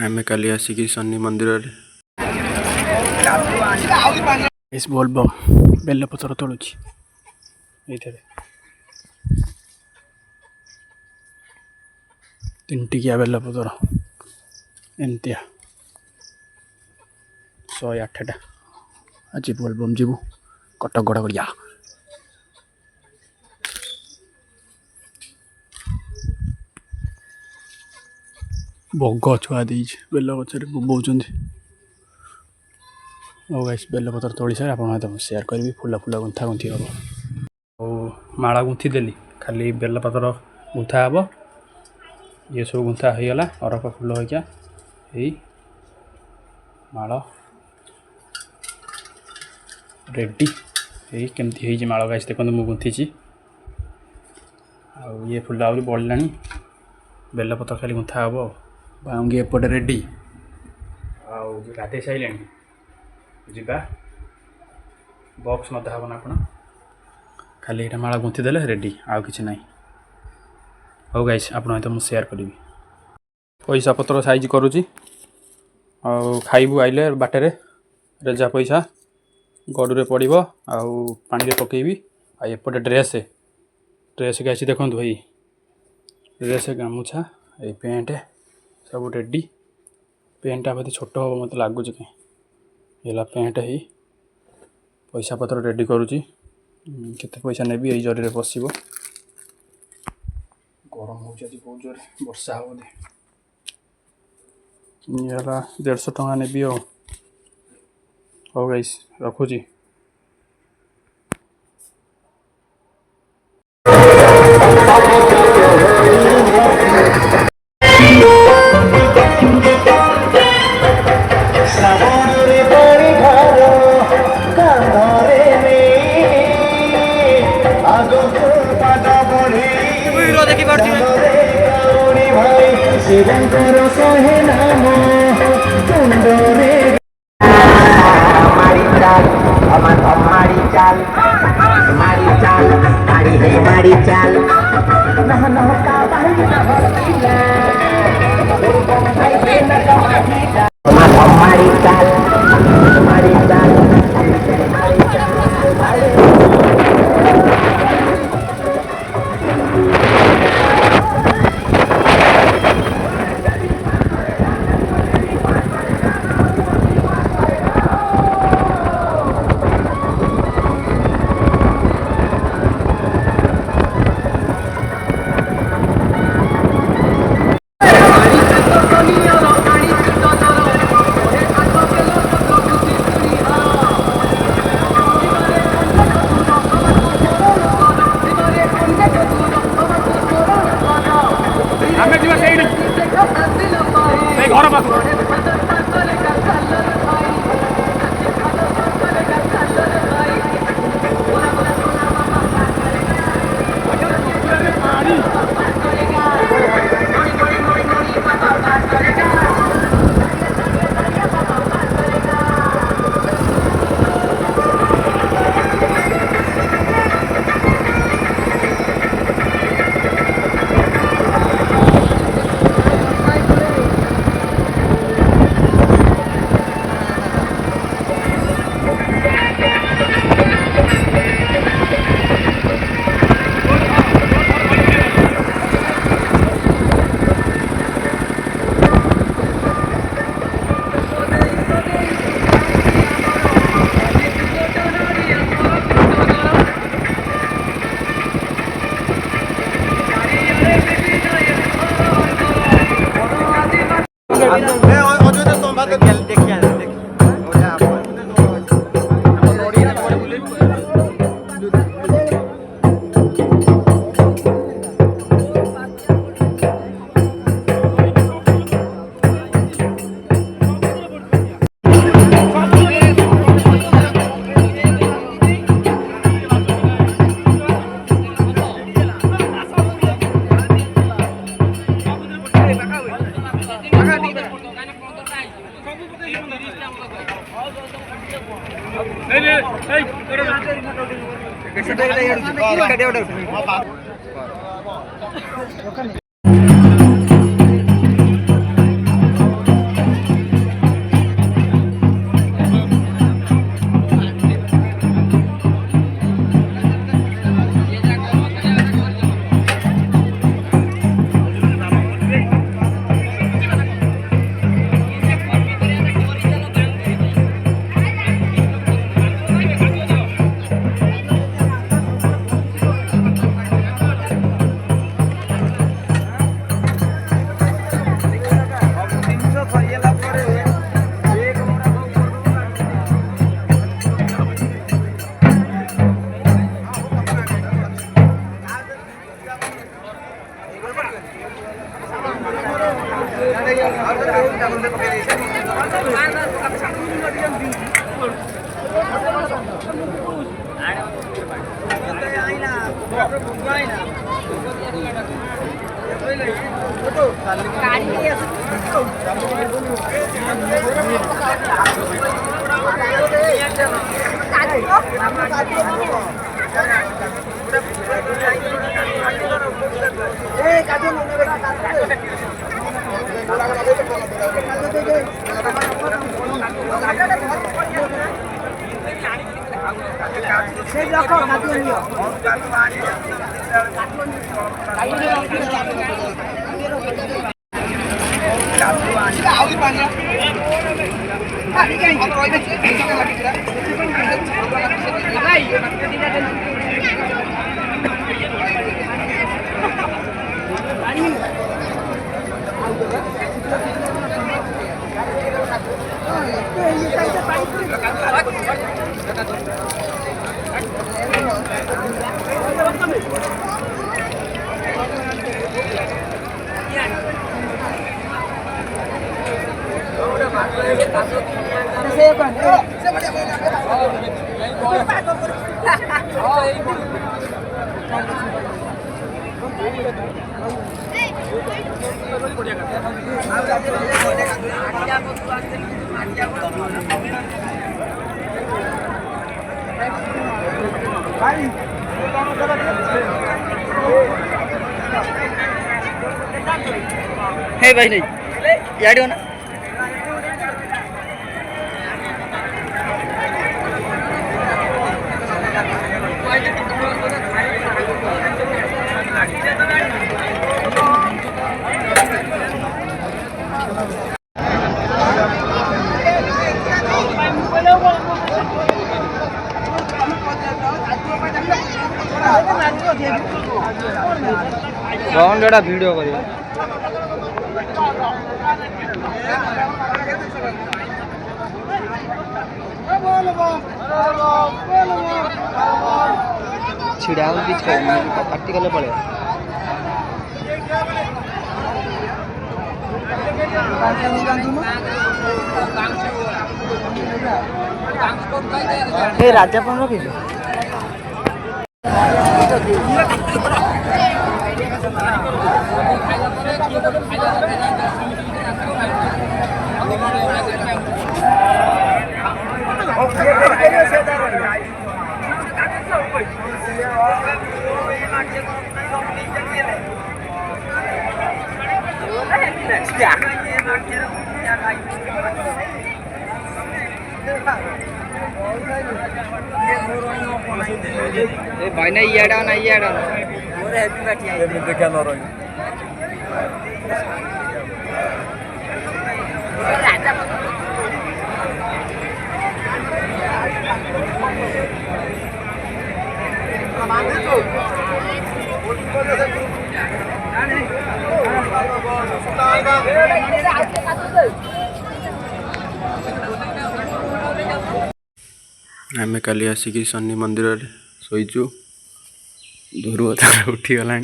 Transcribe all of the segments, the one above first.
आम काली आसिकी शनि मंदिर इस बोलबम बेलपतर तोलुची ये तीन टिकिया बेलपतर एमतिया 108टा आज बोलबम जीवु कटक गड़ गड़िया बग छुआ दे बेल गचर बोबाउं गाइस बेलपतर तोली सारे आप सेयार करी फुला फुला गुंथा गुंथि हम और माला गुंथी देली खाली बेलपतर गुंथा हम ये सब गुंथा होगला अरख फुल होगा यही माला रेडी यही केमती माला गाइस देखो मुझे गुंथी ये फुल आहरी बढ़ला बेलपतर खाली गुंथा हम बांगी एपटे रेडी गाधे सारे जा बॉक्स मत हबना आप खाली यहाँ माला गुंथी देले रेडी आउ कि ना हो गाइस आप तो मुझे सेयार करी पैसा पत्र साइज करुच्ची खाइबू आइले बाटे रेजा पैसा गड़े पड़ो आउ पानी रे पकेबी एपटे ड्रेस गाइस देखो भाई ड्रेस गामुछा ये पेंट सब रेडी पेंटा बोधे छोट हम मत लगुच कहीं पेंट ही पैसा पत्र रेडी करुच्ची केते पैसा नेबी यही जरी पशिब गरम हो बहुत जोर वर्षा हो बोधे ये 150 टଙ୍କା नेबी हो गाइस रखुची हे भाई नहीं यार ना वीडियो करिए छिड़ा पार्टी कले पड़े राजा पंद्रह के भाई ना ये डाउन और हैप्पी बैठी है ये क्या ना रही आम काली आसिक शनि मंदिर शोचु ध्रुव तार उठीगला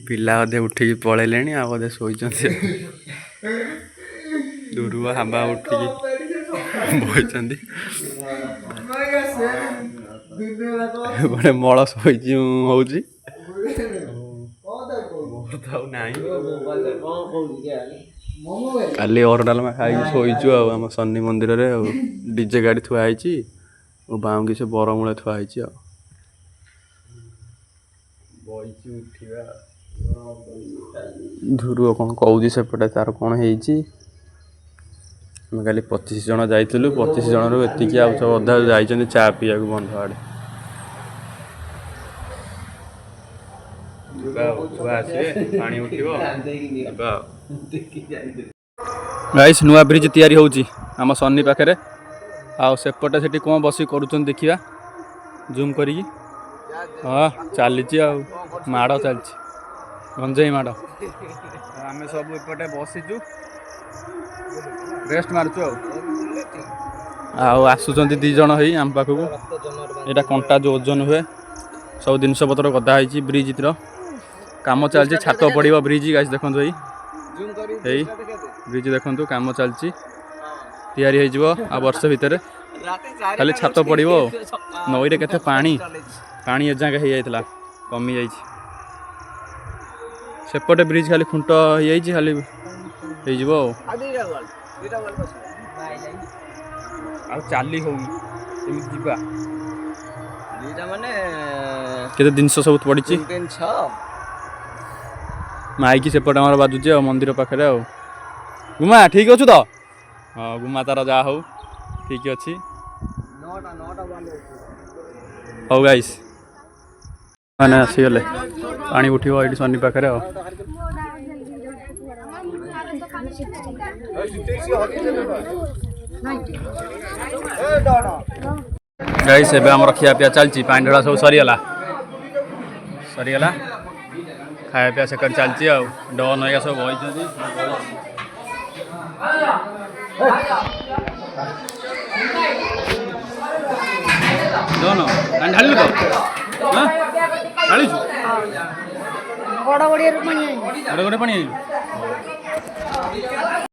पिला अधे उठिकी पलैले आधे शोचन ध्रुव हाबा उठिकी बड़े मल शोची हूँ काली अर डालमा खाई शोचु आम शनि मंदिर डीजे गाड़ी थुआई बाँगी से बरमूल थुआई ध्रुव कौन कौच सेपटे तार कौन है खाली 25 जन जाइलु 25 जन रू एतिकी सब अधा जा चा पीवा बंध आड़े पानी गाइस नुआ ब्रिज तैयारी होउची आम सन्नी पाखे आ सेपटे से कौन बस कर देखा जूम करी हाँ चली माड़ चली गंजेई माड़ आम सब एपटे बसीचु रेस्ट मारचु आसुँच दी जन है आम पाखक यहाँ कंटा जो ओजन हुए सब जिनपतर गदा ब्रिज काम चलती छात पड़ो ब्रिज गाइस देखो यही यही ब्रिज देखो काम चलती तैयारी हो वर्ष भितर खाली छात पड़ो नई रे केते पानी पानी एजाक हो जाता कमी जा सेपटे ब्रिज खाली खुंट हो खाली हो चली हो केते जिनस सब पड़ी माइकी सेपटे आम बाजुचे मंदिर पाखे गुमा ठीक अच्छु तो हाँ गुमा तार जा हो ठीक अच्छी हौ गाइस मैंने आसीगले पानी उठो ये शनि पाखे गाइस एबे हमर खिया पिया चलची पानी ढड़ा सब सरीगला खाया पिया से चलची आ डन होगा सब बही डन पानी ढालू तो हाँ ढालू बड़ा बड़े पानी